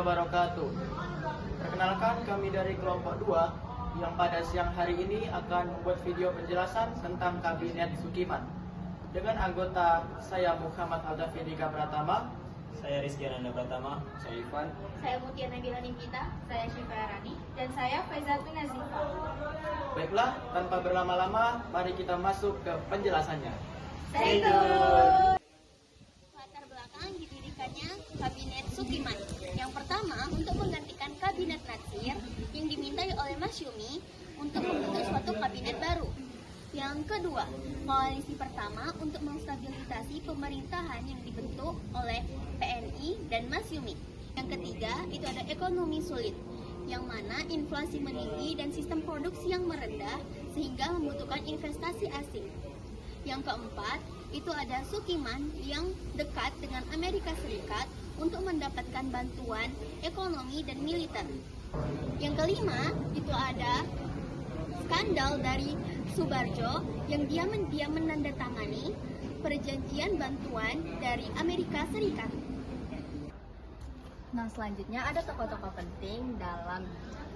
wabarakatuh. Perkenalkan, kami dari kelompok 2 yang pada siang hari ini akan membuat video penjelasan tentang Kabinet Sukiman. Dengan anggota saya Muhammad Aldafidika Pratama, Saya Rizky Ananda Pratama, saya Ivan. Saya Mutia Nabila Nikita, saya Syifa Rani, dan saya Faizatun Nazifa. baiklah, tanpa berlama-lama, mari kita masuk ke penjelasannya. Stay tune. Latar belakang didirikannya Kabinet Sukiman. Yang pertama, untuk menggantikan Kabinet Natsir yang dimintai oleh Masyumi untuk membentuk suatu kabinet baru. Yang kedua, koalisi pertama untuk menstabilisasi pemerintahan yang dibentuk oleh PNI dan Masyumi. Yang ketiga, itu ada ekonomi sulit, yang mana inflasi meninggi dan sistem produksi yang merendah sehingga membutuhkan investasi asing. Yang keempat, itu ada Sukiman yang dekat dengan Amerika Serikat untuk mendapatkan bantuan ekonomi dan militer. Yang kelima, itu ada skandal dari Subarjo yang dia menandatangani perjanjian bantuan dari Amerika Serikat. Nah, selanjutnya ada tokoh-tokoh penting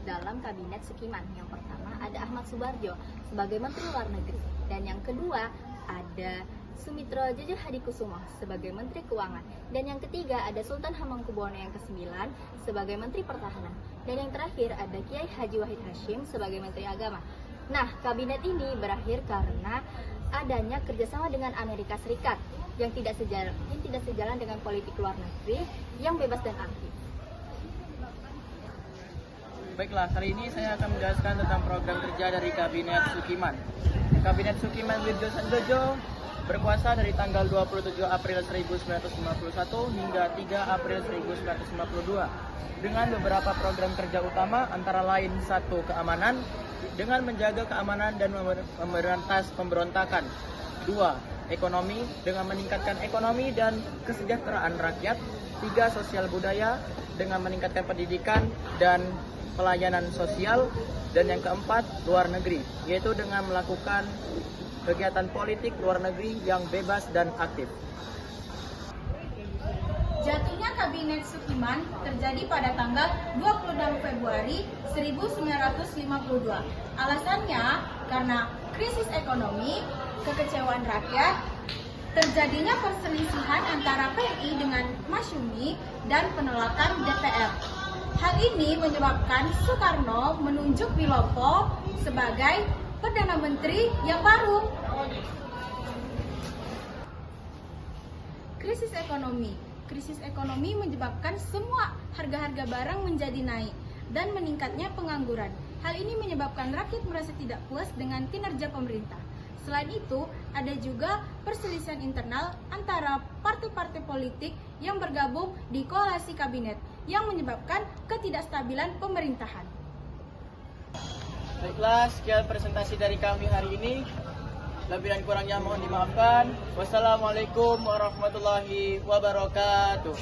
dalam Kabinet Sukiman. Yang pertama ada Ahmad Subarjo sebagai Menteri Luar Negeri, dan yang kedua ada Sumitro Jojo Hadikusumo sebagai Menteri Keuangan, dan yang ketiga ada Sultan Hamengkubuwono yang ke-9 sebagai Menteri Pertahanan, dan yang terakhir ada Kiai Haji Wahid Hasyim sebagai Menteri Agama. Nah, kabinet ini berakhir karena adanya kerjasama dengan Amerika Serikat yang tidak sejalan dengan politik luar negeri yang bebas dan aktif. Baiklah, kali ini saya akan menjelaskan tentang program kerja dari Kabinet Sukiman. Kabinet Sukiman Wirjo Sanjojo berkuasa dari tanggal 27 April 1951 hingga 3 April 1952 dengan beberapa program kerja utama, antara lain 1. Keamanan dengan menjaga keamanan dan memberantas pemberontakan. 2. Ekonomi dengan meningkatkan ekonomi dan kesejahteraan rakyat. 3. Sosial budaya dengan meningkatkan pendidikan dan pelayanan sosial. Dan yang keempat, luar negeri, yaitu dengan melakukan kegiatan politik luar negeri yang bebas dan aktif. Jatuhnya Kabinet Sukiman terjadi pada tanggal 26 Februari 1952. Alasannya karena krisis ekonomi, kekecewaan rakyat, terjadinya perselisihan antara PNI dengan Masyumi, dan penolakan DPR. Hal ini menyebabkan Soekarno menunjuk Wilopo sebagai Perdana Menteri yang baru. Krisis ekonomi menyebabkan semua harga-harga barang menjadi naik dan meningkatnya pengangguran. Hal ini menyebabkan rakyat merasa tidak puas dengan kinerja pemerintah. Selain itu, ada juga perselisihan internal antara partai-partai politik yang bergabung di koalisi kabinet yang menyebabkan ketidakstabilan pemerintahan. Baiklah, sekian presentasi dari kami hari ini. Lebih dan kurangnya mohon dimaafkan. Wassalamualaikum warahmatullahi wabarakatuh.